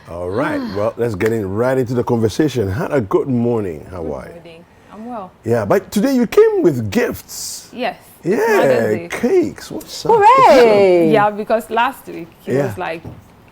All right. Well, let's get right into the conversation. Hannah, good morning. How are you? Good morning. I'm well. Yeah, but today you came with gifts. Yes. Yeah, cakes. What's up? Hooray! Yeah, because last week he Yeah. was like,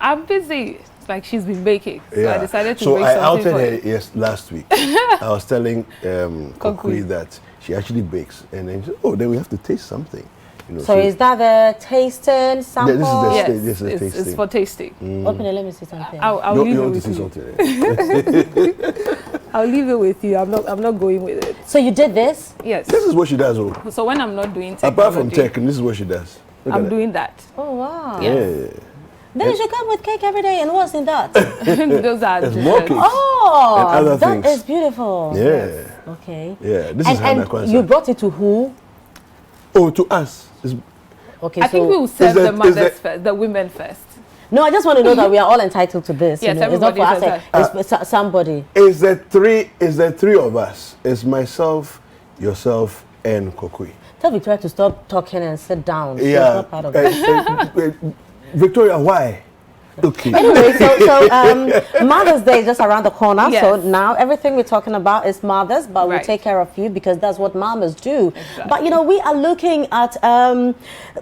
I'm busy. It's like she's been baking. So Yeah. I decided to So bake I something outed for her you. last week. I was telling Kokui Kokui. that she actually bakes, and then she said, "Oh, then we have to taste something." You know, So is that the tasting sample? Yeah, Yes, this is it's tasting. for tasting. Open it, let me see something. I'll you leave it want to with see you. something? I'll leave it with you. I'm not going with it. So you did this? Yes. This is what she does. Oh. So when I'm not doing Apart from technology, tech, this is what she does. Look I'm at doing that. Oh wow. Yeah. Yeah. Then you should come with cake every day. And what's in that? Those are There's desserts. more cakes. Oh, And other that things. is beautiful. Yeah. Okay. Yeah. This And, is Hannah and Kwanzaa. you brought it to who? Oh, to us. It's, Okay, I think we will serve that- the is mothers that- first, the women first. No, I just want to know that we are all entitled to this. Yes, you know? It's not for everybody us. is It's for somebody. Is there three of us? It's myself, yourself, and Kokui. Tell Victoria to stop talking and sit down. She's Yeah. not part of it. Victoria, why? Okay. Anyway, so Mother's Day is just around the corner. Yes. So now everything we're talking about is mothers, but we'll Right. take care of you because that's what mamas do. Exactly. But you know, we are looking at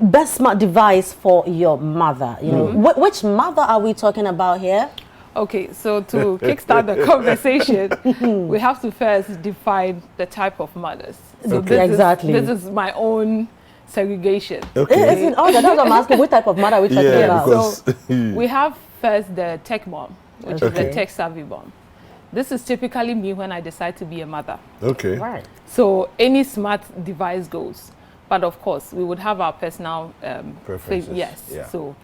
best smart device for your mother. You know, which mother are we talking about here? Okay, so to kickstart the conversation, we have to first define the type of mothers. So Okay. Exactly. This is my own segregation. Okay. Isn't all that? That's what I'm asking. Which type of mother are we talking Yeah, about? because So we have first the tech mom, which is Okay. the tech savvy mom. This is typically me when I decide to be a mother. okay. Right. So any smart device goes. But of course, we would have our personal Preferences, thing. Yes. yeah. So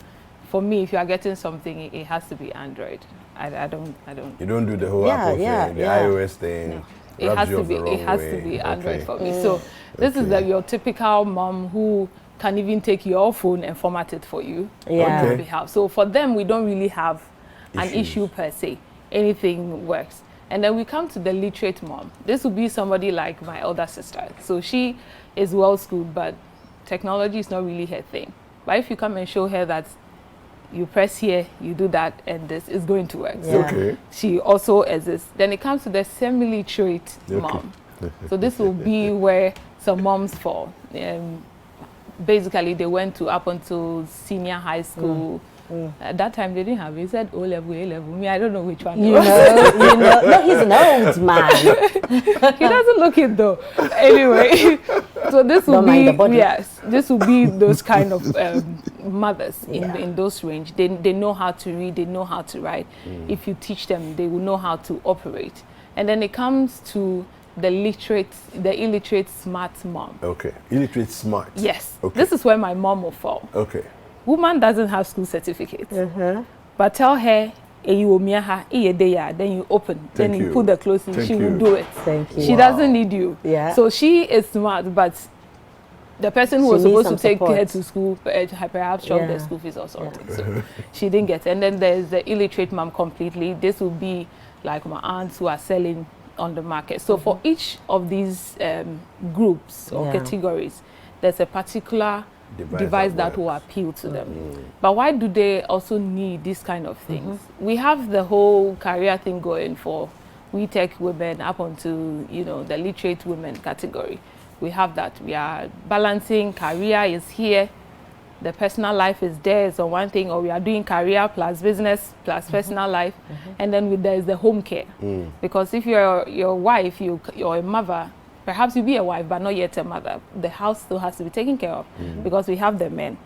for me, if you are getting something, it has to be Android. I don't. You don't do the whole Yeah, Apple yeah, thing, the yeah. iOS thing. It rubs has you to off be. the wrong It has way. to be Android Okay. for me. So this is Okay. your typical mom who can even take your phone and format it for you Yeah. on your Okay. behalf. So for them, we don't really have an Issues. issue per se. Anything works. And then we come to the literate mom. This would be somebody like my elder sister. So she is well schooled, but technology is not really her thing. But if you come and show her that you press here, you do that, and this is going to work. So Yeah. Okay. she also exists. Then it comes to the semi-literate Okay. mom. So this will be where some moms fall. Basically, they went to up until senior high school. At that time, they didn't have. He said O level, A level. Me, I don't know which one. You it was. know. No, he's an old man. He doesn't look it though. Anyway, so this will Don't mind the be body. yes. This will be those kind of mothers Yeah. in those range. They know how to read. They know how to write. If you teach them, they will know how to operate. And then it comes to the illiterate smart mom. Okay. Illiterate smart. Yes, Okay. this is where my mom will fall. Okay. Woman doesn't have school certificate, but tell her, then you open, then Thank you you. put the clothes in, Thank she you. will do it. Thank you. She doesn't need you. Yeah. So she is smart, but the person who She was needs supposed to some take her support. to school perhaps short Yeah. the school fees or something. So she didn't get it. And then there's the illiterate mom completely. This will be like my aunts who are selling on the market. So for each of these groups or Yeah. categories, there's a particular device that will works. appeal to them. But why do they also need this kind of things? We have the whole career thing going for we tech women up onto the literate women category. We have that. We are balancing. Career is here. The personal life is there. So one thing, or we are doing career plus business plus personal life, and then there is the home care. Because if you're your wife, you're a mother. Perhaps you be a wife, but not yet a mother. The house still has to be taken care of because we have the men.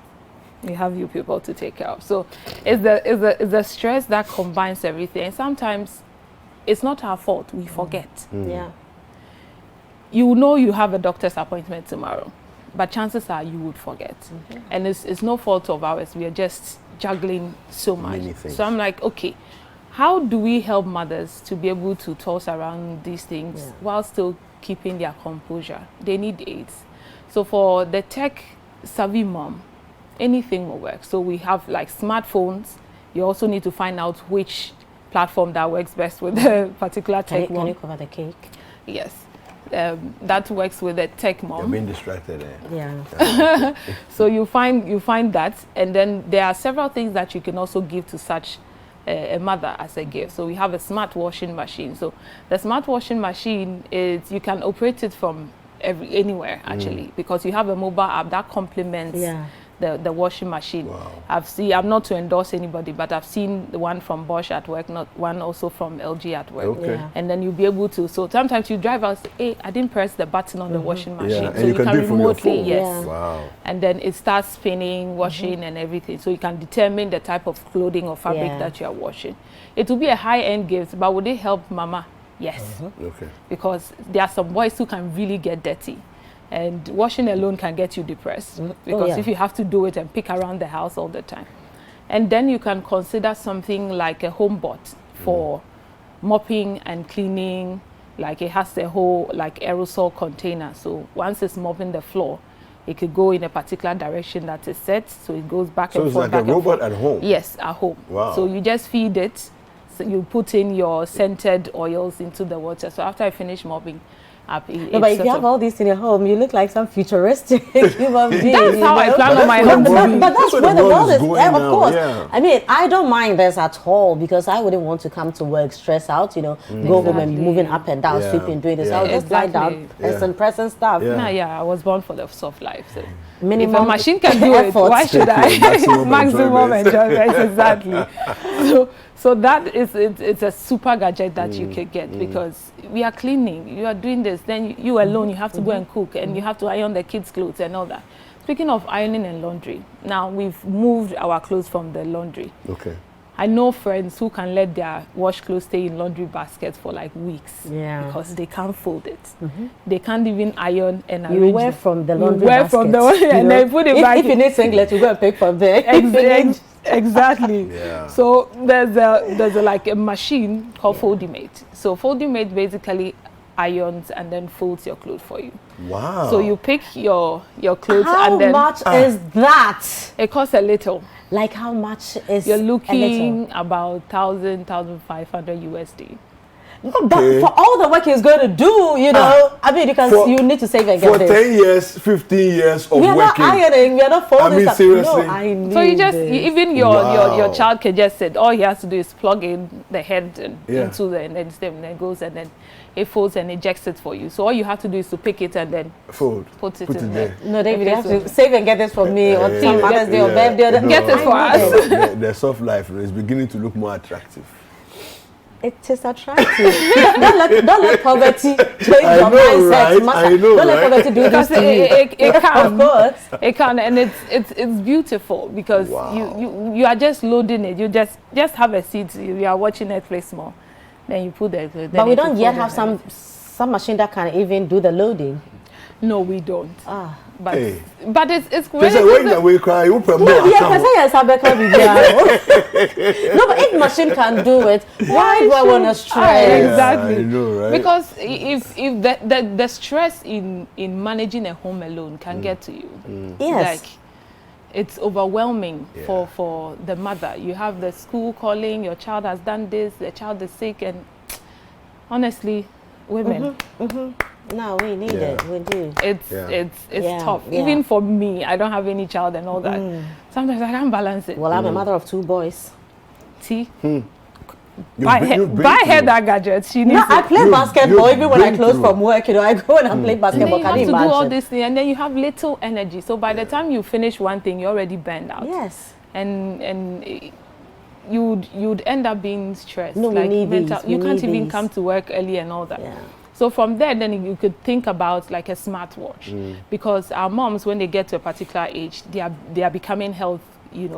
We have you people to take care of. So it's the stress that combines everything. And sometimes it's not our fault. We forget. Yeah. You know you have a doctor's appointment tomorrow, but chances are you would forget. And it's no fault of ours. We are just juggling so much. Many things. So I'm like, okay, how do we help mothers to be able to toss around these things while still keeping their composure? They need aids. So for the tech savvy mom, anything will work. So we have like smartphones. You also need to find out which platform that works best with the particular Can tech you mom. cover the cake? Yes. That works with the tech You're mom. being distracted. Yeah. So you find that, and then there are several things that you can also give to such a mother as a gift. So we have a smart washing machine. So the smart washing machine is, you can operate it from anywhere actually, because you have a mobile app that complements the washing machine. Wow. I'm not to endorse anybody, but I've seen the one from Bosch at work, not one also from LG at work. Okay. Yeah. And then you'll be able to, so sometimes you drive out, say, hey, I didn't press the button on the washing machine. Yeah, So and you can do it from your remotely, phone. yes. Yeah. Wow. And then it starts spinning, washing and everything. So you can determine the type of clothing or fabric that you are washing. It will be a high-end gift, but would it help mama? Yes. Okay. Because there are some boys who can really get dirty. And washing alone can get you depressed because if you have to do it and pick around the house all the time. And then you can consider something like a home bot for mopping and cleaning. Like it has a whole like aerosol container. So once it's mopping the floor, it could go in a particular direction that is set. So it goes back So and it's forth. like a robot at home? Yes, at home. Wow. So you just feed it. So you put in your scented oils into the water. So after I finish mopping, No, but if you have all these in your home, you look like some futuristic human being. That's how I plan on my But home to that's be. But that's where the world is. going Of now, course. yeah. I mean, I don't mind this at all because I wouldn't want to come to work stressed out, go home and be moving up and down, Yeah. sweeping, doing this. Yeah. I'll just lie down, Exactly. press and press and stuff. Yeah. I was born for the soft life. So if a Minimum machine can do it, effort. why should I? Maximum Maximum enjoyment. enjoyment, exactly. So that is, it's a super gadget that you can get because we are cleaning, you are doing this, then you alone, you have to go and cook and you have to iron the kids' clothes and all that. Speaking of ironing and laundry, now we've moved our clothes from the laundry. Okay. I know friends who can let their wash clothes stay in laundry baskets for like weeks because they can't fold it. They can't even iron and You arrange wear them. from the You laundry wear basket. from the and then put it back If you need singlet, you go and pick from there. Exactly. Yeah. So there's a like a machine called Foldimate. So Foldimate basically irons and then folds your clothes for you. Wow. So you pick your clothes How and then much is that? it costs a little. Like how much is You're a little? looking about 1,500 USD. But for all the work he's going to do, I mean, because you need to save and get for this. 10 years, 15 years of We are not working. ironing, we are not folding I mean, stuff. seriously. No, I need So you just this. even your Wow. child can just sit. All he has to do is plug in the head and Yeah. into the and then it goes and then it folds and ejects it for you. So all you have to do is to pick it and then Fold. put it Put in it there. No, David, you have Okay, to save and get this for me on Yeah. some Mother's Day or Yeah. birthday. No, Get it for I need us. it. The soft life is beginning to look more attractive. It is attractive. don't let poverty change I your know, mindset. right? Master. I know, Don't let right? poverty do this Because to you. it Of can. course. It can, and it's beautiful because Wow. you are just loading it. You just have a seat. You are watching Netflix more, then you put the. Then But we you don't put yet it have in. some machine that can even do the loading. No, we don't. But Hey. but it's Just when you cry, you put more Yeah, account. yes, no, but if machine can do it, why do I want to stress? Yeah, Exactly. I know, right? Because if the stress in managing a home alone can get to you, Yes. like it's overwhelming for the mother. You have the school calling, your child has done this, the child is sick, and honestly, women, No, we need it. We do. it's Yeah, tough. yeah. Even for me, I don't have any child and all that. Sometimes I can't balance it. Well, I'm a mother of 2 boys. See, You've buy been- her, you've been buy her through. that gadget. She needs No, I it. play You- basketball you've even when I been close through. from work. I go and play And basketball. then you Can have you to do all imagine? this thing, and then you have little energy. So by the time you finish one thing, you're already burned out. Yes. And you'd end up being stressed. No, we need these. You We can't need even these. come to work early and all that. Yeah. So from there, then you could think about like a smartwatch, because our moms, when they get to a particular age, they are becoming health,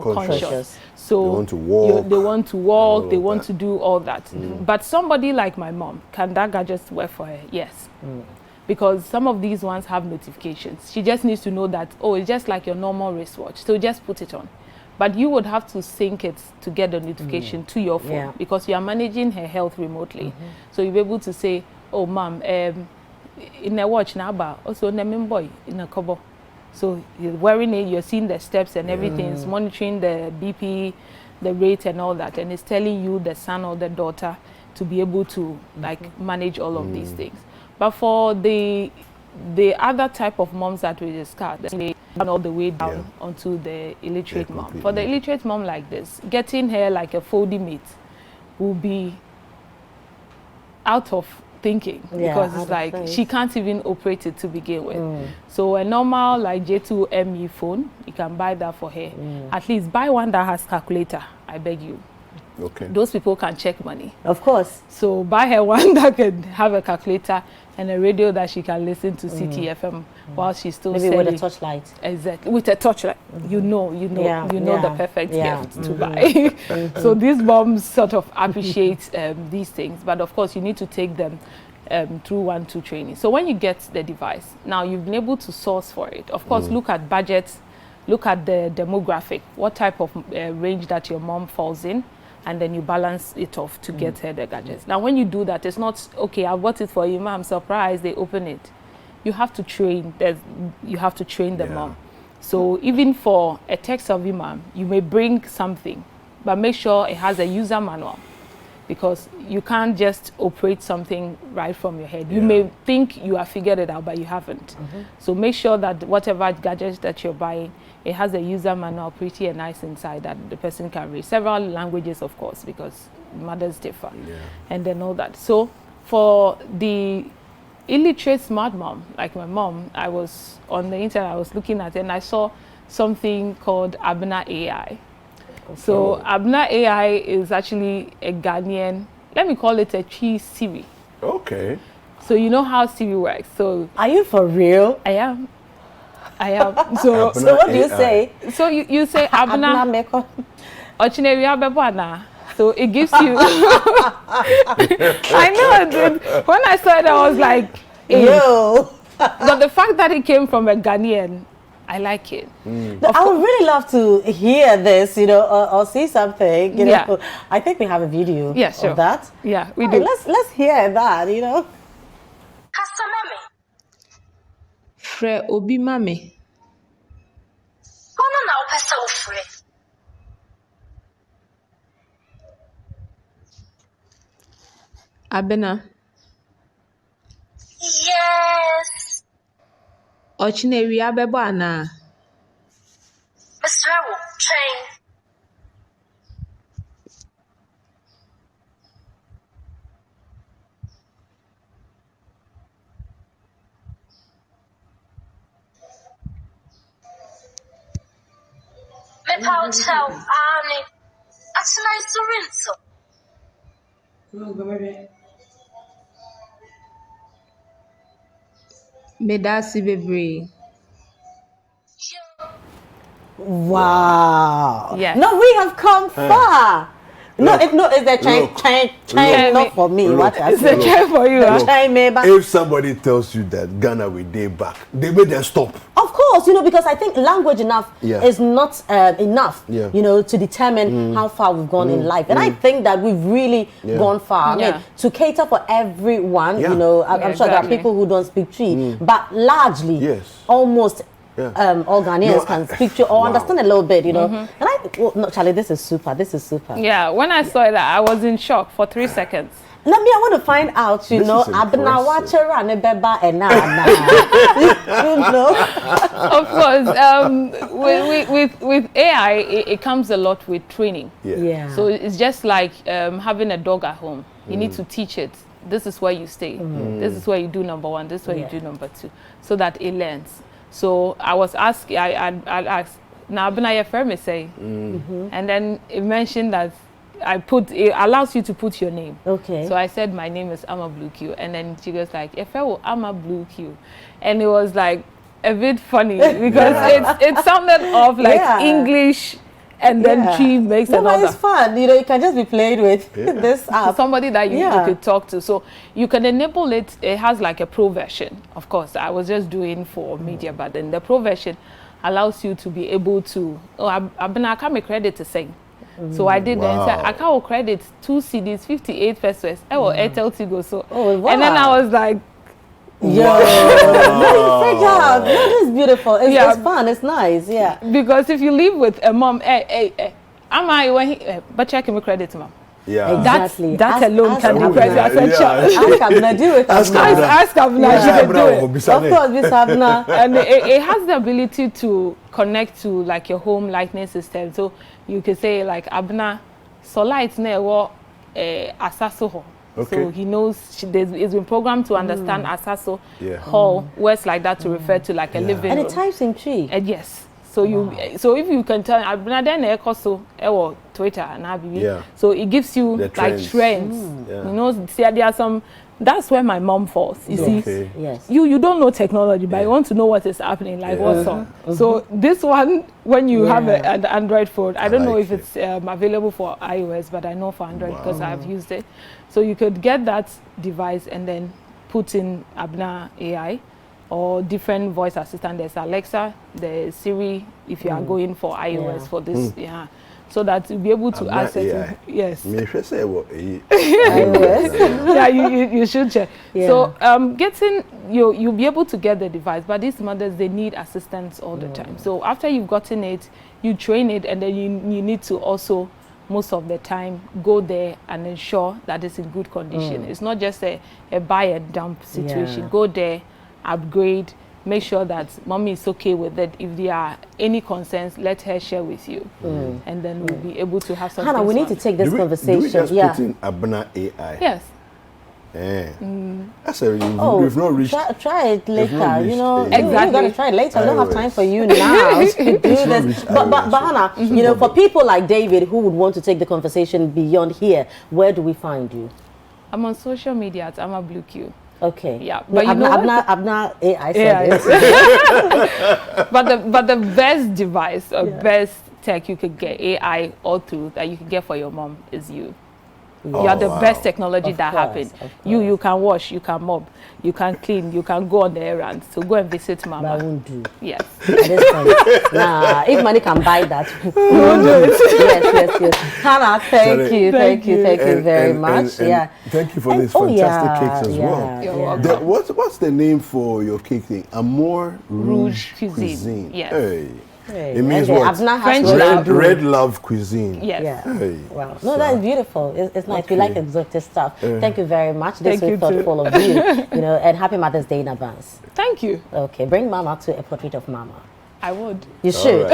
Conscious. conscious. So They want to walk. They want to walk. all They of want that. to do all that. But somebody like my mom, can that gadget work for her? Yes. Because some of these ones have notifications. She just needs to know that, oh, it's just like your normal wristwatch. So just put it on. But you would have to sync it to get the notification to your phone, Yeah. because you are managing her health remotely. So you'll be able to say, oh, mom, in a watch now, but also in a boy in a cover. So you're wearing it, you're seeing the steps and everything. It's monitoring the BP, the rate and all that. And it's telling you, the son or the daughter, to be able to like manage all of these things. But for the other type of moms that we discussed, they run all the way down onto the illiterate mom. For the illiterate mom like this, getting her like a Foldimate will be out of thinking because it's like she can't even operate it to begin with. So a normal like J2ME phone, you can buy that for her. At least buy one that has calculator, I beg you. Okay. Those people can check money. Of course. So buy her one that can have a calculator and a radio that she can listen to CTFM while she's still maybe selling. with a torchlight. Exactly, with a torchlight. You know the perfect gift to buy. So these moms sort of appreciate these things, but of course you need to take them through 1-2 training. So when you get the device, now you've been able to source for it. Of course, look at budgets, look at the demographic, what type of range that your mom falls in, and then you balance it off to get her the gadgets. Now, when you do that, it's not, okay, I bought it for you, mom, surprise, they open it. You have to train, you have to train the mom. So even for a tech-savvy mom, you may bring something, but make sure it has a user manual, because you can't just operate something right from your head. You may think you have figured it out, but you haven't. So make sure that whatever gadgets that you're buying, it has a user manual pretty and nice inside that the person can read. Several languages, of course, because mothers differ. And then all that. So for the illiterate smart mom, like my mom, I was on the internet, I was looking at it, and I saw something called Abna AI. So Abna AI is actually a Ghanaian, let me call it a cheese Siri. Okay. So you know how Siri works. So are you for real? I am. So what do you say? So you say Abna Meko. Ochineri Abebana. So it gives you I know, dude. When I saw it, I was like, yo. But the fact that it came from a Ghanaian, I like it. I would really love to hear this, or see something. You know, I think we have a video of that. Yeah, we do. Let's hear that. Customer Fre obi mame. Ono na opesa ofre. Abena. Yes. Ochineri abebo ana. Mesrawo train. Mepaw chow ani. Achina isurinso. Medasi bebre. Wow. Yes. No, we have come far. No, it's a chain not for me. Look, It's a chain for you. If somebody tells you that Ghana will day back, they made them stop. Of course, because I think language is not enough, to determine how far we've gone in life. And I think that we've really gone far. I mean, to cater for everyone, I'm sure there are people who don't speak Twi, but largely, almost all Ghanaians can speak to or understand a little bit, And Charlie, this is super. Yeah, when I saw that, I was in shock for 3 seconds. I want to find out, Abna Wachera and Beba and Of course, with AI, it comes a lot with training. Yeah. So it's just like having a dog at home. You need to teach it. This is where you stay. This is where you do number 1. This is where you do number 2, so that it learns. So I was asking, I asked, now Abna your firm is say, and then it mentioned that it allows you to put your name. Okay. So I said my name is Ama Blue Q, and then she goes like, if I were Ama Blue Q, and it was like a bit funny because it sounded off like English, and then she makes another. It's fun. You can just be played with this app. Somebody that you could talk to. So you can enable it. It has like a pro version. Of course, I was just doing for media, but then the pro version allows you to be able to, I can't make credit to sing. So I did that. So I can't credit 2 CDs, 58 pesos. Airtel Tigo. So, and then I was like, no, this is beautiful. It's fun. It's nice. Yeah. Because if you live with a mom, but check me credit, mom. Yeah. Exactly. That alone can be credit as a child. Ask Abna, do it. Ask Abna, she can do it. Of course, Miss Abna. And it has the ability to connect to like your home lighting system. So you can say like Abna, so lights ne wo Asaso. Okay. So he knows it's been programmed to understand Asaso hall, words like that to refer to like a living And room. it types in tree. Yes. So so if you can tell, Twitter and so it gives you The like trends. Yeah. You know, see, there are some. That's where my mom falls. You see, Yes. you don't know technology, but you want to know what is happening, like what's up. So this one, when you have an Android phone, I don't know if it's available for iOS, but I know for Android because I've used it. So you could get that device and then put in Abna AI or different voice assistant. There's Alexa, there's Siri, if you are going for iOS for this, so that you'll be able to access it. Yes. Yeah, you should check. Yeah. So you'll be able to get the device, but these mothers, they need assistance all the time. So after you've gotten it, you train it, and then you need to also most of the time go there and ensure that it's in good condition. It's not just a buy and dump situation. Go there, upgrade, make sure that mommy is okay with it. If there are any concerns, let her share with you, and then we'll be able to have something. Hannah, we need to take this conversation. Do we just put in Abna AI? Yes. That's we've not reached. Try it later. You know, Exactly. You're gonna try it later. I don't have time for you now to do this. But Hannah, you know, for people like David who would want to take the conversation beyond here, where do we find you? I'm on social media at Ama Blue Q. Okay. Yeah, but but Abna AI said it. but the best device or best tech you could get, AI all through, that you can get for your mom is you. You are the best technology that happened. You can wash, you can mop, you can clean, you can go on the errands. So go and visit mama. But I won't do. Yes. At this point. Nah, if money can buy that, we won't do it. Yes. Hannah, thank you very much. Thank you for these fantastic cakes as well. You're welcome. What's the name for your cake thing? Amor Rouge Cuisine. Yes. Hey. It means what? French red love cuisine. Yes. Yeah. Hey. Wow. No, that's beautiful. It's nice. We like exotic stuff. Thank you very much. This was thoughtful of you. You know, and happy Mother's Day in advance. Thank you. Okay, bring Mama to a portrait of Mama. I would. You should.